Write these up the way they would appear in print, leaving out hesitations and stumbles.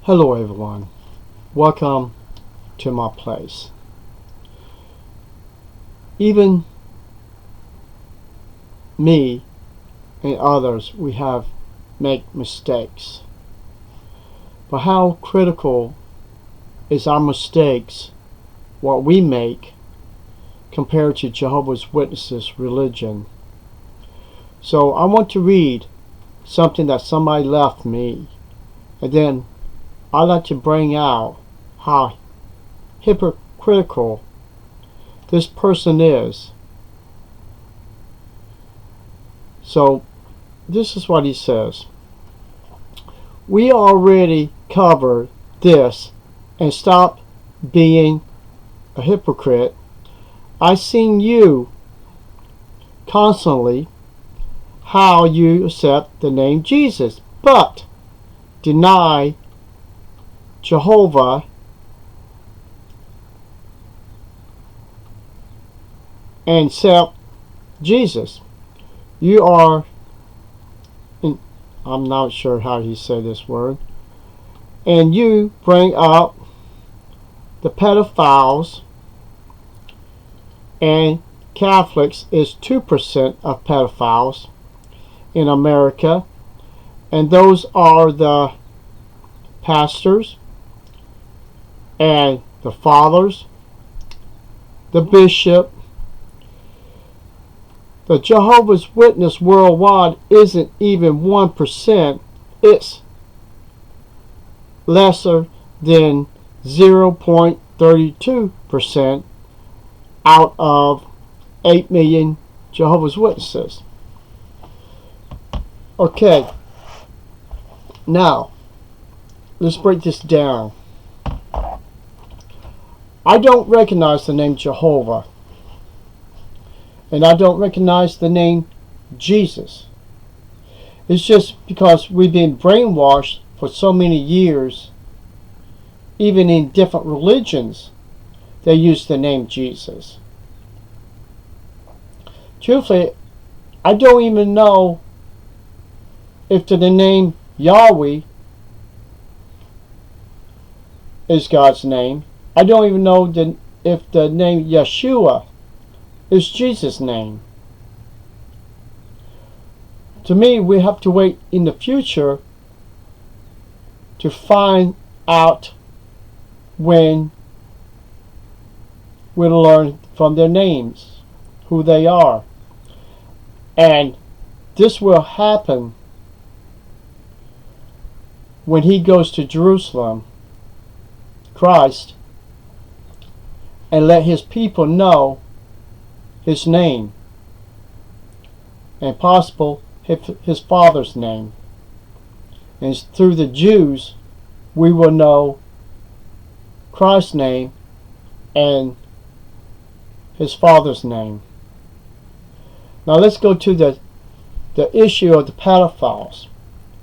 Hello everyone, welcome to my place. Even me and others, we have make mistakes. But how critical is our mistakes, what we make, compared to Jehovah's Witnesses religion? So I want to read something that somebody left me, and then I'd like to bring out how hypocritical this person is. So this is what he says. We already covered this, and stop being a hypocrite. I seen you constantly how you accept the name Jesus, but deny Jehovah and accept Jesus. You are, I'm not sure how he said this word, and you bring up the pedophiles, and Catholics is 2% of pedophiles in America, and those are the pastors and the fathers, the bishop. The Jehovah's Witness worldwide isn't even 1%. It's lesser than 0.32% out of 8 million Jehovah's Witnesses. Okay, now let's break this down. I don't recognize the name Jehovah, and I don't recognize the name Jesus. It's just because we've been brainwashed for so many years. Even in different religions, they use the name Jesus. Truthfully, I don't even know if the name Yahweh is God's name. I don't even know if the name Yeshua is Jesus' name. To me, we have to wait in the future to find out when we'll learn from their names who they are. And this will happen when he goes to Jerusalem, Christ, and let his people know his name, and possible his father's name. And through the Jews, we will know Christ's name and his father's name. Now let's go to the issue of the pedophiles.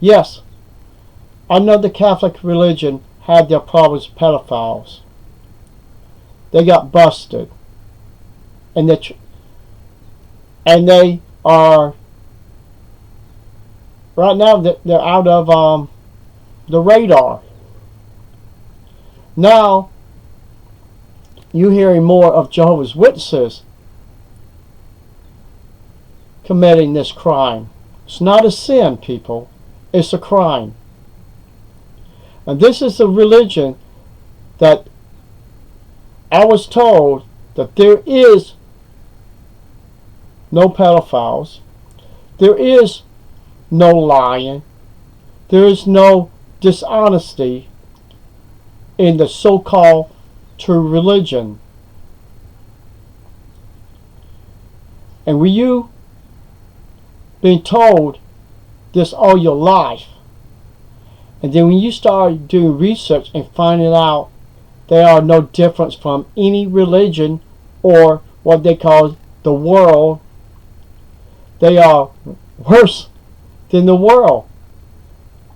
Yes, I know the Catholic religion had their problems with pedophiles. They got busted, and they are right now. They're out of the radar. Now you're hearing more of Jehovah's Witnesses committing this crime. It's not a sin, people. It's a crime. And this is a religion that I was told that there is no pedophiles, there is no lying, there is no dishonesty in the so-called true religion. And when you been told this all your life, and then when you start doing research and finding out they are no difference from any religion or what they call the world, they are worse than the world.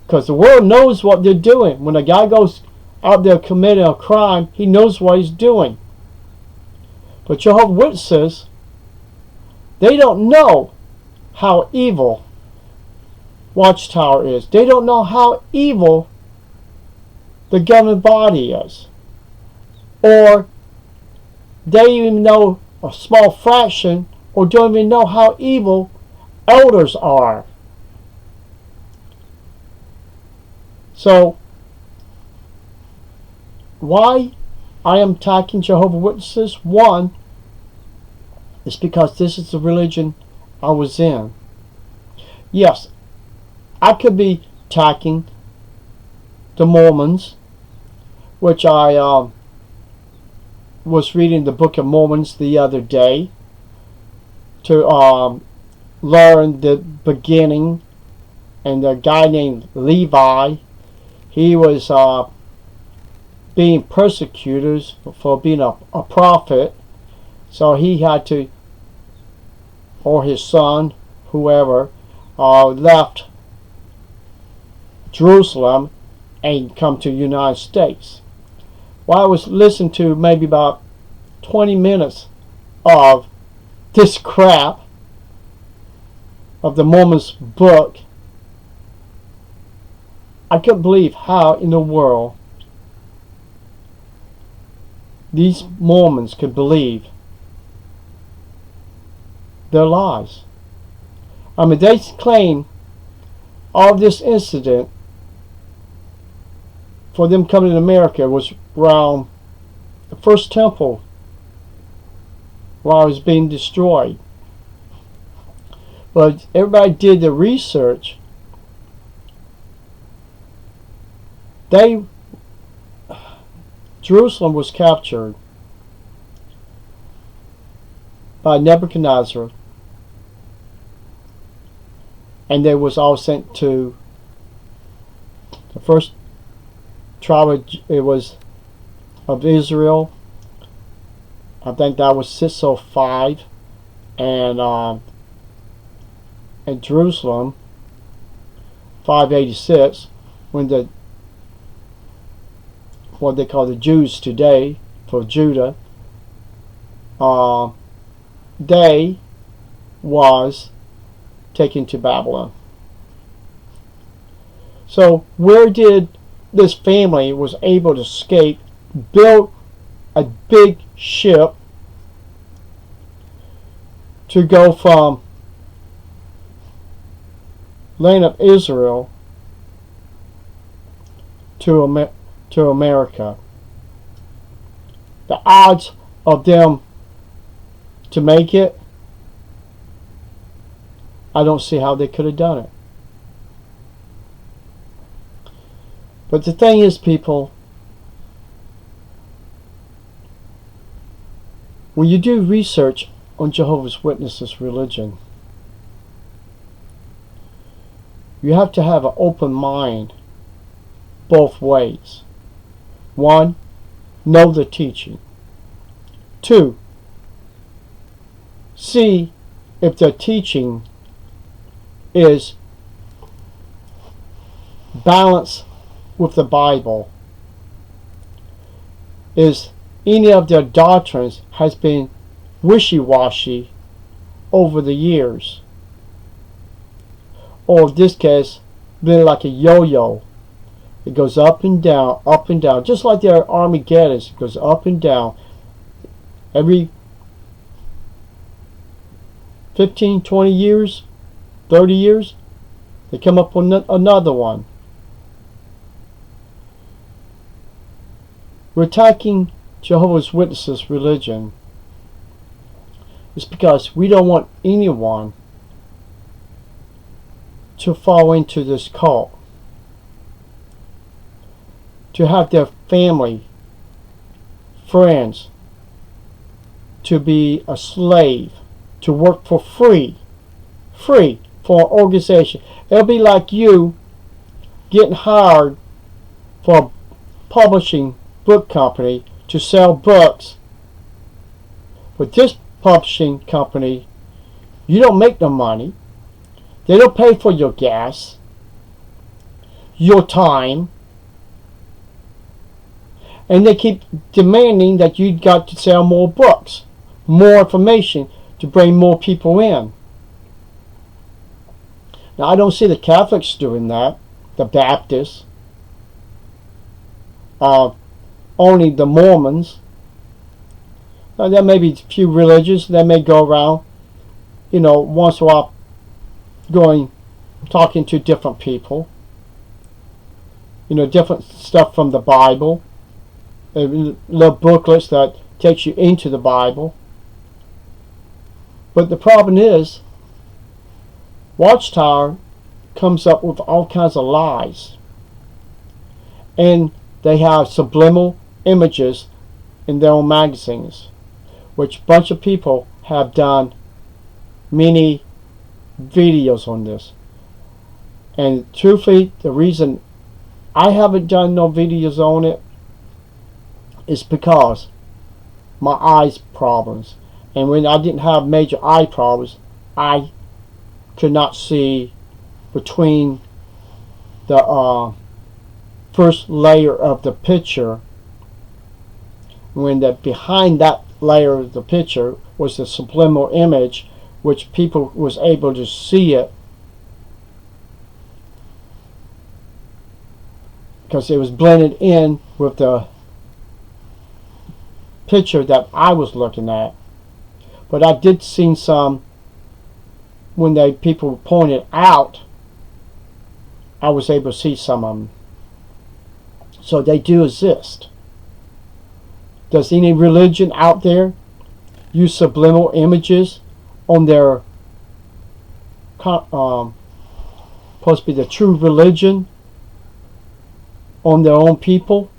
Because the world knows what they're doing. When a guy goes out there committing a crime, he knows what he's doing. But Jehovah's Witnesses, they don't know how evil Watchtower is. They don't know how evil the governing body is. Or they even know a small fraction, or don't even know how evil elders are. So, why I am attacking Jehovah's Witnesses? One, is because this is the religion I was in. Yes, I could be attacking the Mormons, which I was reading the Book of Mormons the other day to learn the beginning, and a guy named Levi, he was being persecuted for being a prophet, so he had to, or his son, whoever, left Jerusalem and come to the United States. Well, I was listening to maybe about 20 minutes of this crap of the Mormons book. I couldn't believe how in the world these Mormons could believe their lies. I mean, they claim all this incident for them coming to America was around the first temple while it was being destroyed. But everybody did the research. Jerusalem was captured by Nebuchadnezzar, and they was all sent to the first tribe of Israel. I think that was 605, and Jerusalem 586, when what they call the Jews today, for Judah, they was taken to Babylon. So where did this family was able to escape, build a big ship to go from land of Israel to America? The odds of them to make it, I don't see how they could have done it. But the thing is, people, when you do research on Jehovah's Witnesses religion, you have to have an open mind both ways. One, know the teaching. Two, see if the teaching is balanced with the Bible. Is any of their doctrines has been wishy-washy over the years, or in this case been like a yo-yo. It goes up and down, just like their Armageddon. It goes up and down every 15, 20 years, 30 years. They come up with another one. We're attacking Jehovah's Witnesses religion. It's because we don't want anyone to fall into this cult, to have their family, friends, to be a slave, to work for free for an organization. It'll be like you getting hired for a publishing book company to sell books. With this publishing company, you don't make no money. They don't pay for your gas, your time, and they keep demanding that you got to sell more books, more information to bring more people in. Now, I don't see the Catholics doing that, the Baptists. only the Mormons. There may be a few religions that may go around, once in a while talking to different people. Different stuff from the Bible. Little booklets that takes you into the Bible. But the problem is, Watchtower comes up with all kinds of lies. And they have subliminal images in their own magazines, which a bunch of people have done many videos on this. And truthfully, the reason I haven't done no videos on it is because my eyes problems. And when I didn't have major eye problems, I could not see between the first layer of the picture, when behind that layer of the picture was the subliminal image, which people was able to see it because it was blended in with the picture that I was looking at. But I did see some, when people pointed out, I was able to see some of them. So they do exist. Does any religion out there use subliminal images on their supposed to be the true religion on their own people?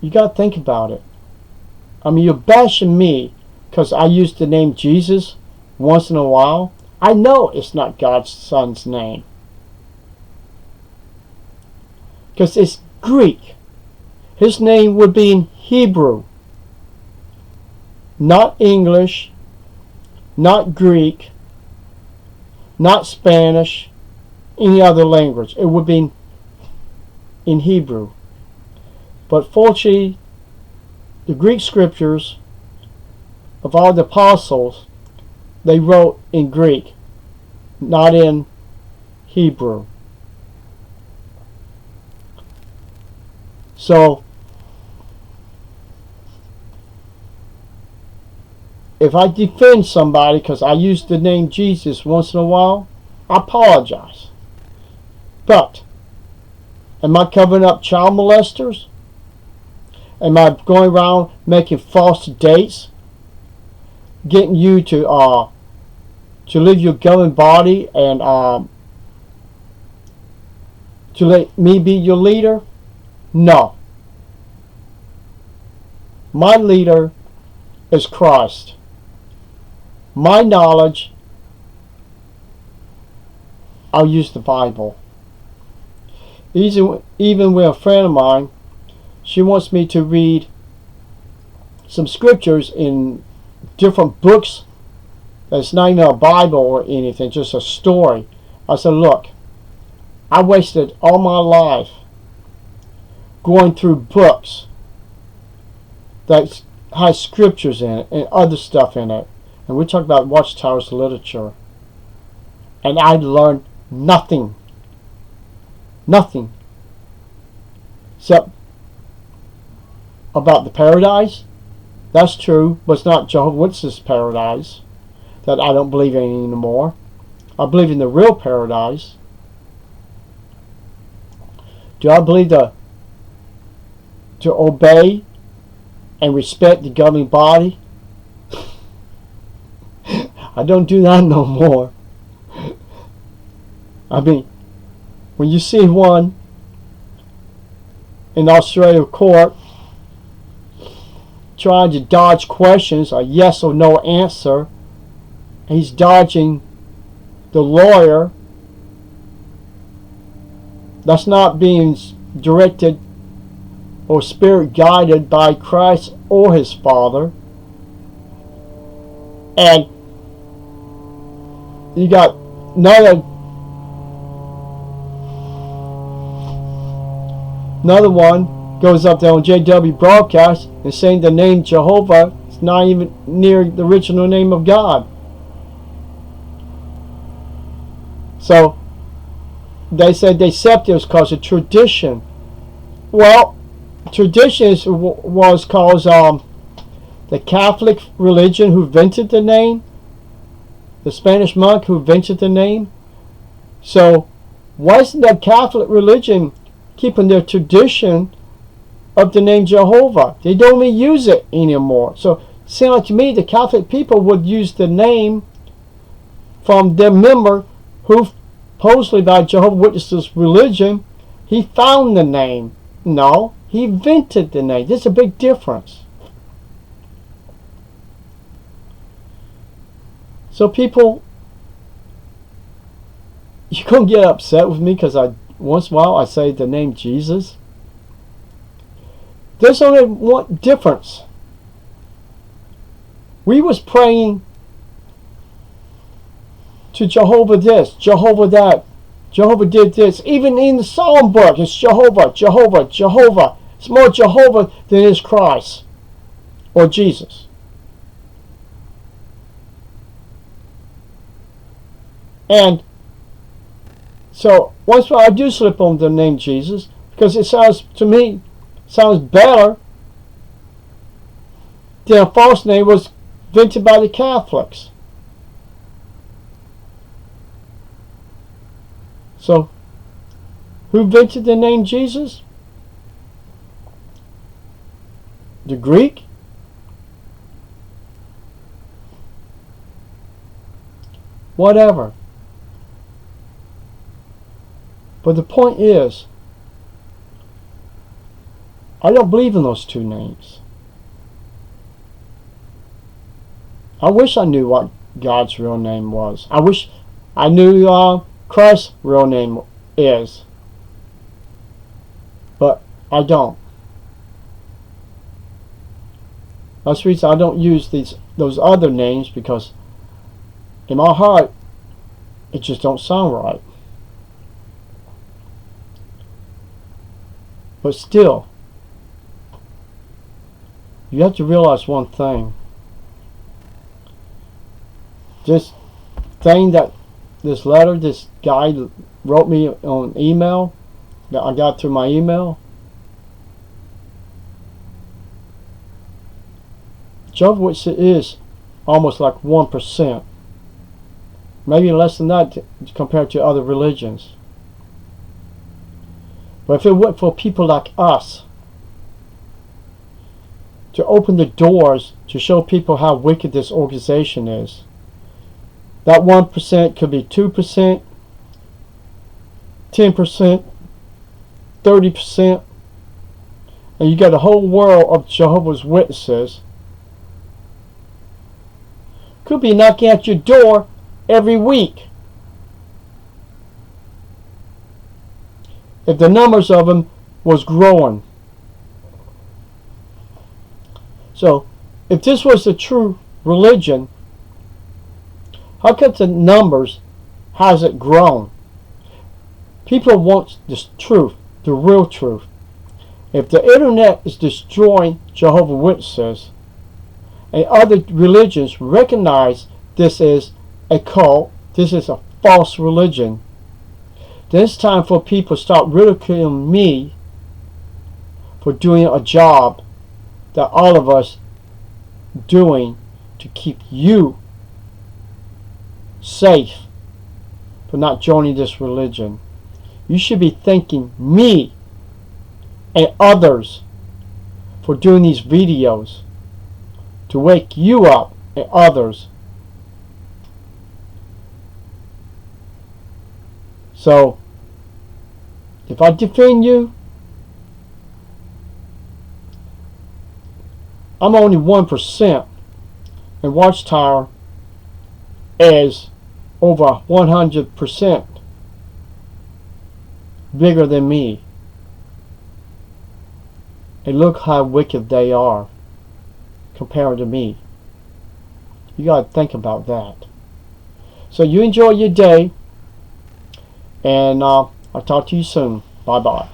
You got to think about it. I mean, you're bashing me because I use the name Jesus once in a while. I know it's not God's Son's name, because it's Greek. His name would be in Hebrew, not English, not Greek, not Spanish, any other language. It would be in Hebrew. But fortunately, the Greek scriptures of all the apostles, they wrote in Greek, not in Hebrew. So, if I defend somebody because I use the name Jesus once in a while, I apologize. But, am I covering up child molesters? Am I going around making false dates, getting you to leave your governing body and to let me be your leader? No. My leader is Christ. My knowledge, I'll use the Bible. Even with a friend of mine, she wants me to read some scriptures in different books that's not even a Bible or anything, just a story. I said, look, I wasted all my life going through books that has scriptures in it and other stuff in it. And we talk about Watchtower's literature. And I learned nothing. Nothing. Except about the paradise. That's true, but it's not Jehovah's Witness paradise that I don't believe in anymore. I believe in the real paradise. Do I believe to obey and respect the governing body? I don't do that no more. I mean, when you see one in Australia court trying to dodge questions, a yes or no answer, and he's dodging the lawyer, that's not being directed or spirit guided by Christ or his Father. And you got another one goes up there on JW broadcast and saying the name Jehovah is not even near the original name of God. So they said they accepted it because of tradition. Well, tradition was because the Catholic religion who invented the name, the Spanish monk who invented the name. So why isn't that Catholic religion keeping their tradition of the name Jehovah? They don't even use it anymore. So it seems like to me the Catholic people would use the name from their member who supposedly by Jehovah's Witnesses religion, he found the name. No, he invented the name. There's a big difference. So people, you're going to get upset with me because once in a while I say the name Jesus. There's only one difference. We was praying to Jehovah this, Jehovah that, Jehovah did this. Even in the Psalm book, it's Jehovah, Jehovah, Jehovah. It's more Jehovah than it is Christ or Jesus. And so once in a while I do slip on the name Jesus because it sounds, to me, sounds better than a false name was invented by the Catholics. So, who invented the name Jesus? The Greek? Whatever. But the point is, I don't believe in those two names. I wish I knew what God's real name was. I wish I knew Christ's real name is. But I don't. That's the reason I don't use those other names, because in my heart it just don't sound right. But still, you have to realize one thing. This thing that this letter this guy wrote me on email that I got through my email, Jehovah's Witnesses is almost like 1%, maybe less than that compared to other religions. But if it weren't for people like us to open the doors to show people how wicked this organization is, that 1% could be 2%, 10%, 30%, and you got a whole world of Jehovah's Witnesses could be knocking at your door every week. If the numbers of them was growing. So, if this was the true religion, how come the numbers hasn't grown? People want the truth, the real truth. If the internet is destroying Jehovah's Witnesses, and other religions recognize this is a cult, this is a false religion, then it's time for people to start ridiculing me for doing a job that all of us doing to keep you safe for not joining this religion. You should be thanking me and others for doing these videos to wake you up and others. So, if I defend you, I'm only 1%, and Watchtower is over 100% bigger than me. And look how wicked they are compared to me. You got to think about that. So you enjoy your day, and I'll talk to you soon. Bye bye.